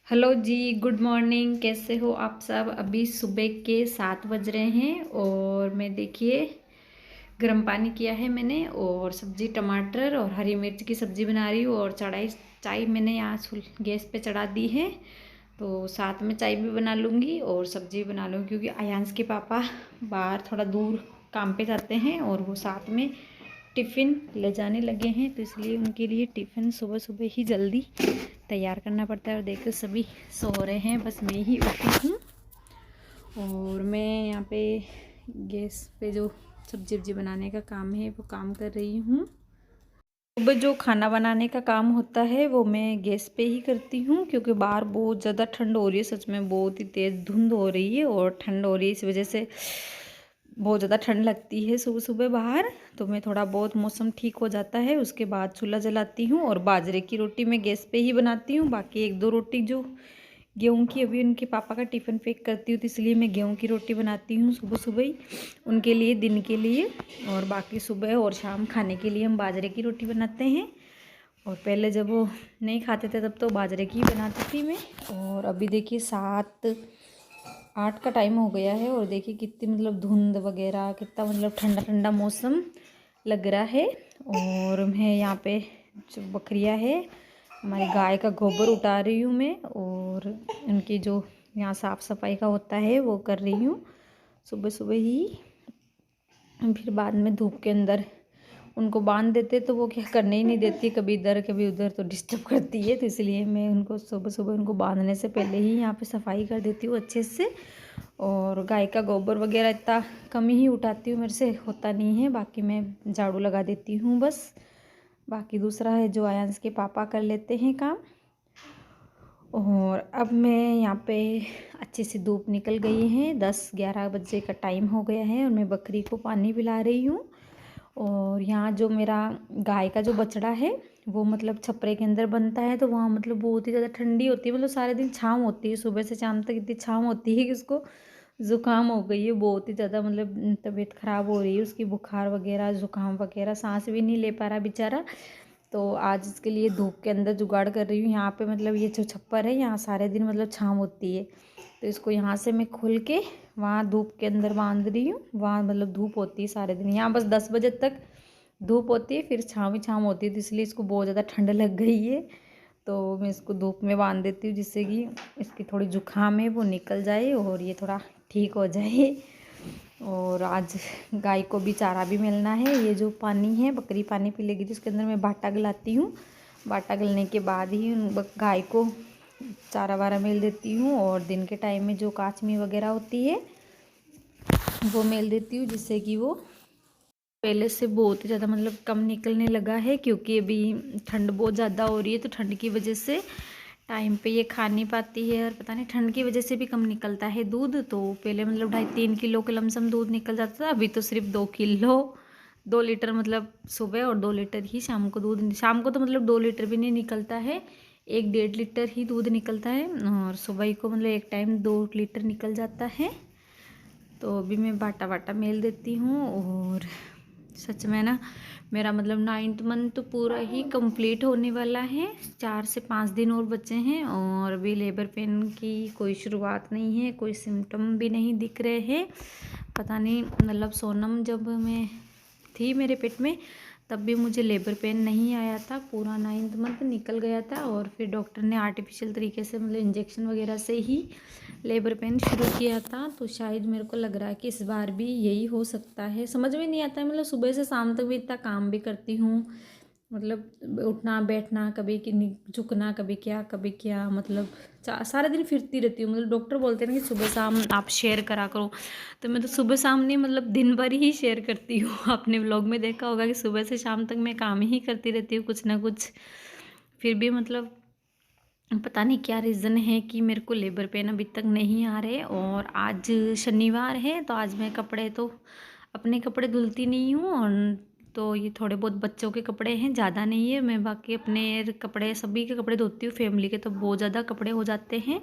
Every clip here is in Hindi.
हेलो जी, गुड मॉर्निंग। कैसे हो आप सब? अभी सुबह के 7 बज रहे हैं और मैं देखिए गर्म पानी किया है मैंने और सब्जी टमाटर और हरी मिर्च की सब्ज़ी बना रही हूँ और चढ़ाई चाय मैंने यहाँ गैस पे चढ़ा दी है। तो साथ में चाय भी बना लूँगी और सब्ज़ी भी बना लूँगी क्योंकि आयांश के पापा बाहर थोड़ा दूर काम पे जाते हैं और वो साथ में टिफ़िन ले जाने लगे हैं, तो इसलिए उनके लिए टिफ़िन सुबह सुबह ही जल्दी तैयार करना पड़ता है। और देखो सभी सो रहे हैं, बस मैं ही उठी हूँ और मैं यहाँ पे गैस पे जो सब्जी वब्जी बनाने का काम है वो काम कर रही हूँ। सुबह जो खाना बनाने का काम होता है वो मैं गैस पे ही करती हूँ क्योंकि बाहर बहुत ज़्यादा ठंड हो रही है। सच में बहुत ही तेज़ धुंध हो रही है और ठंड हो रही है, इस वजह से बहुत ज़्यादा ठंड लगती है सुबह सुबह बाहर। तो मैं थोड़ा बहुत मौसम ठीक हो जाता है उसके बाद चूल्हा जलाती हूँ और बाजरे की रोटी मैं गैस पे ही बनाती हूँ। बाकी एक दो रोटी जो गेहूं की अभी उनके पापा का टिफ़िन पैक करती हूँ, तो इसलिए मैं गेहूं की रोटी बनाती हूँ सुबह सुबह ही उनके लिए, दिन के लिए। और बाकी सुबह और शाम खाने के लिए हम बाजरे की रोटी बनाते हैं। और पहले जब वो नहीं खाते थे तब तो बाजरे की बनाती थी मैं। और अभी देखिए 7-8 का टाइम हो गया है और देखिए कितनी मतलब धुंध वगैरह, कितना मतलब ठंडा ठंडा मौसम लग रहा है। और मैं यहाँ पे जो बकरियाँ है, हमारी गाय का गोबर उठा रही हूँ मैं और उनकी जो यहाँ साफ़ सफाई का होता है वो कर रही हूँ सुबह सुबह ही। फिर बाद में धूप के अंदर उनको बांध देते तो वो क्या करने ही नहीं देती, कभी इधर कभी उधर, तो डिस्टर्ब करती है। तो इसलिए मैं उनको सुबह सुबह उनको बांधने से पहले ही यहाँ पे सफाई कर देती हूँ अच्छे से। और गाय का गोबर वगैरह इतना कम ही उठाती हूँ, मेरे से होता नहीं है। बाकी मैं झाड़ू लगा देती हूँ बस। बाकी दूसरा है जो आयांश के पापा कर लेते हैं काम। और अब मैं यहाँ पे अच्छे से धूप निकल गई है, 10-11 बजे का टाइम हो गया है और मैं बकरी को पानी पिला रही हूँ। और यहाँ जो मेरा गाय का जो बछड़ा है वो मतलब छपरे के अंदर बनता है, तो वहाँ मतलब बहुत ही ज़्यादा ठंडी होती है, मतलब सारे दिन छाँव होती है, सुबह से शाम तक इतनी छाँव होती है कि उसको ज़ुकाम हो गई है बहुत ही ज़्यादा, मतलब तबीयत ख़राब हो रही है उसकी, बुखार वगैरह ज़ुकाम वगैरह, सांस भी नहीं ले पा रहा बेचारा। तो आज इसके लिए धूप के अंदर जुगाड़ कर रही हूँ। यहाँ पे मतलब ये जो छप्पर है यहाँ सारे दिन मतलब छाँव होती है, तो इसको यहाँ से मैं खोल के वहाँ धूप के अंदर बांध रही हूँ। वहाँ मतलब धूप होती है सारे दिन, यहाँ बस 10 बजे तक धूप होती है, फिर छाँव ही छाँव होती है, तो इसलिए इसको बहुत ज़्यादा ठंड लग गई है। तो मैं इसको धूप में बांध देती हूँ जिससे कि इसकी थोड़ी जुकाम है वो निकल जाए और ये थोड़ा ठीक हो जाए। और आज गाय को भी चारा भी मिलना है। ये जो पानी है बकरी पानी पी लेगी तो इसके अंदर मैं बाटा गलाती हूँ, बाटा गलने के बाद ही गाय को चारा वारा मिल देती हूँ। और दिन के टाइम में जो काचमी वगैरह होती है वो मिल देती हूँ, जिससे कि वो पहले से बहुत ही ज़्यादा मतलब कम निकलने लगा है, क्योंकि अभी ठंड बहुत ज़्यादा हो रही है, तो ठंड की वजह से टाइम पे ये खा नहीं पाती है और पता नहीं ठंड की वजह से भी कम निकलता है दूध। तो पहले मतलब 2.5-3 किलो के लमसम दूध निकल जाता था, अभी तो सिर्फ 2 किलो, 2 लीटर मतलब सुबह और 2 लीटर ही शाम को दूध। शाम को तो मतलब 2 लीटर भी नहीं निकलता है, 1-1.5 लीटर ही दूध निकलता है और सुबह को मतलब एक टाइम 2 लीटर निकल जाता है। तो अभी मैं बाटा वाटा मेल देती हूँ। और सच में ना मेरा मतलब 9th मंथ तो पूरा ही कंप्लीट होने वाला है, 4 से 5 दिन और बचे हैं और अभी लेबर पेन की कोई शुरुआत नहीं है, कोई सिम्टम भी नहीं दिख रहे हैं। पता नहीं मतलब सोनम जब मैं थी मेरे पेट में तब भी मुझे लेबर पेन नहीं आया था, पूरा 9th मंथ निकल गया था और फिर डॉक्टर ने आर्टिफिशियल तरीके से मतलब इंजेक्शन वगैरह से ही लेबर पेन शुरू किया था। तो शायद मेरे को लग रहा है कि इस बार भी यही हो सकता है, समझ में नहीं आता है। मतलब सुबह से शाम तक भी इतना काम भी करती हूँ, मतलब उठना बैठना, कभी कि झुकना, कभी क्या, मतलब सारा दिन फिरती रहती हूँ। मतलब डॉक्टर बोलते हैं ना कि सुबह शाम आप शेयर करा करो, तो मैं तो सुबह शाम नहीं मतलब दिन भर ही शेयर करती हूँ। आपने व्लॉग में देखा होगा कि सुबह से शाम तक मैं काम ही करती रहती हूँ कुछ ना कुछ। फिर भी मतलब पता नहीं क्या रीज़न है कि मेरे को लेबर पेन अभी तक नहीं आ रहे। और आज शनिवार है तो आज मैं कपड़े तो अपने कपड़े धुलती नहीं हूँ, और तो ये थोड़े बहुत बच्चों के कपड़े हैं, ज़्यादा नहीं है। मैं बाकी अपने कपड़े सभी के कपड़े धोती हूँ, फैमिली के तो बहुत ज़्यादा कपड़े हो जाते हैं।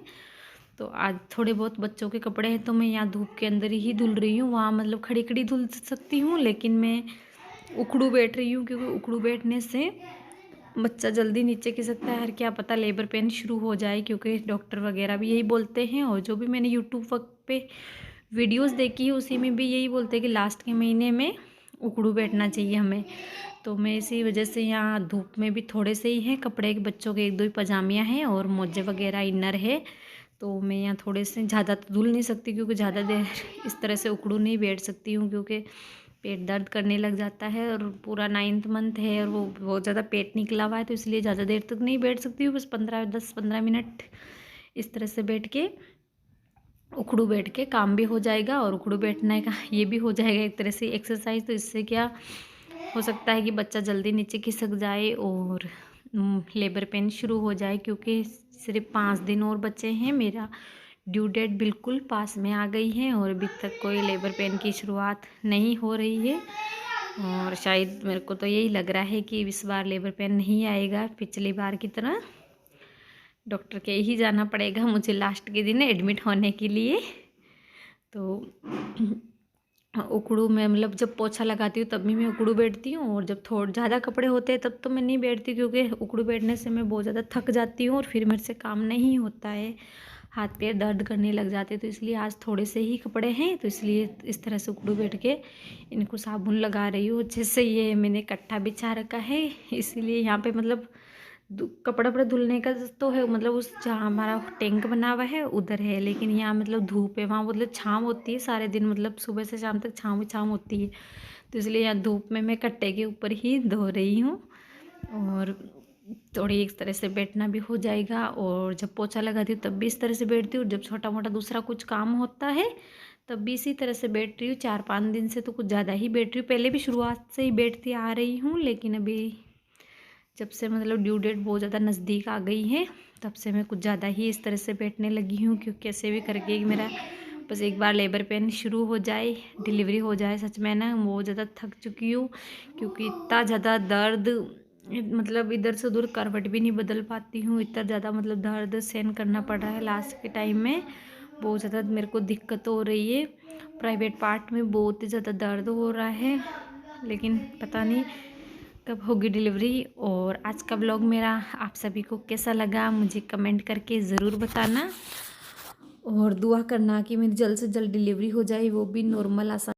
तो आज थोड़े बहुत बच्चों के कपड़े हैं तो मैं यहाँ धूप के अंदर ही धुल रही हूँ। वहाँ मतलब खड़ी खड़ी धुल सकती हूँ, लेकिन मैं उखड़ू बैठ रही हूँ क्योंकि उखड़ू बैठने से बच्चा जल्दी नीचे खिसकता है, क्या पता लेबर पेन शुरू हो जाए, क्योंकि डॉक्टर वगैरह भी यही बोलते हैं। और जो भी मैंने यूट्यूब पे वीडियोस देखी है उसी में भी यही बोलते हैं कि लास्ट के महीने में उकड़ू बैठना चाहिए हमें। तो मैं इसी वजह से यहाँ धूप में भी थोड़े से ही हैं कपड़े, बच्चों के 1-2 ही पजामियाँ हैं और मोजे वगैरह इनर है। तो मैं यहाँ थोड़े से, ज़्यादा तो धुल नहीं सकती क्योंकि ज़्यादा देर इस तरह से उकड़ू नहीं बैठ सकती हूँ, क्योंकि पेट दर्द करने लग जाता है और पूरा 9th मंथ है और वो बहुत ज़्यादा पेट निकला हुआ है, तो इसलिए ज़्यादा देर तक नहीं बैठ सकती हूँ। बस 10-15 मिनट इस तरह से बैठ के, उखड़ू बैठ के काम भी हो जाएगा और उखड़ू बैठने का ये भी हो जाएगा एक तरह से एक्सरसाइज। तो इससे क्या हो सकता है कि बच्चा जल्दी नीचे खिसक जाए और लेबर पेन शुरू हो जाए, क्योंकि सिर्फ 5 दिन और बचे हैं, मेरा ड्यू डेट बिल्कुल पास में आ गई है और अभी तक कोई लेबर पेन की शुरुआत नहीं हो रही है। और शायद मेरे को तो यही लग रहा है कि इस बार लेबर पेन नहीं आएगा पिछली बार की तरह। डॉक्टर के ही जाना पड़ेगा मुझे लास्ट के दिन एडमिट होने के लिए। तो उकड़ू में मतलब जब पोछा लगाती हूँ तब भी मैं उकड़ू बैठती हूँ, और जब थोड़ा ज़्यादा कपड़े होते हैं तब तो मैं नहीं बैठती, क्योंकि उकड़ू बैठने से मैं बहुत ज़्यादा थक जाती हूँ और फिर मेरे से काम नहीं होता है, हाथ पैर दर्द करने लग जाते हैं। तो इसलिए आज थोड़े से ही कपड़े हैं, तो इसलिए इस तरह से उकड़ू बैठ के इनको साबुन लगा रही हूँ। जैसे ये मैंने कट्टा बिछा रखा है, इसीलिए यहाँ पे मतलब कपड़ा वपड़ा धुलने का तो है, मतलब उस जहाँ हमारा टैंक बना हुआ है उधर है, लेकिन यहाँ मतलब धूप है, वहाँ मतलब छाँव होती है सारे दिन, मतलब सुबह से शाम तक छाँव ही छाँव होती है। तो इसलिए यहाँ धूप में मैं कट्टे के ऊपर ही धो रही हूँ और थोड़ी इस तरह से बैठना भी हो जाएगा। और जब पोछा लगाती हूँ तब भी इस तरह से बैठती हूँ, जब छोटा मोटा दूसरा कुछ काम होता है तब भी इसी तरह से बैठ रही हूँ। 4-5 दिन से तो कुछ ज़्यादा ही बैठ रही हूँ, पहले भी शुरुआत से ही बैठती आ रही हूँ, लेकिन अभी जब से मतलब ड्यू डेट बहुत ज़्यादा नज़दीक आ गई है तब से मैं कुछ ज़्यादा ही इस तरह से बैठने लगी हूँ, क्योंकि कैसे भी करके मेरा बस एक बार लेबर पेन शुरू हो जाए, डिलीवरी हो जाए। सच में ना बहुत ज़्यादा थक चुकी हूँ, क्योंकि इतना ज़्यादा दर्द, मतलब इधर से उधर करवट भी नहीं बदल पाती हूँ, इतना ज़्यादा मतलब दर्द सहन करना पड़ रहा है लास्ट के टाइम में, बहुत ज़्यादा मेरे को दिक्कत हो रही है। प्राइवेट पार्ट में बहुत ही ज़्यादा दर्द हो रहा है, लेकिन पता नहीं कब होगी डिलीवरी। और आज का व्लॉग मेरा आप सभी को कैसा लगा मुझे कमेंट करके ज़रूर बताना, और दुआ करना कि मेरी जल्द से जल्द डिलीवरी हो जाए, वो भी नॉर्मल आसान।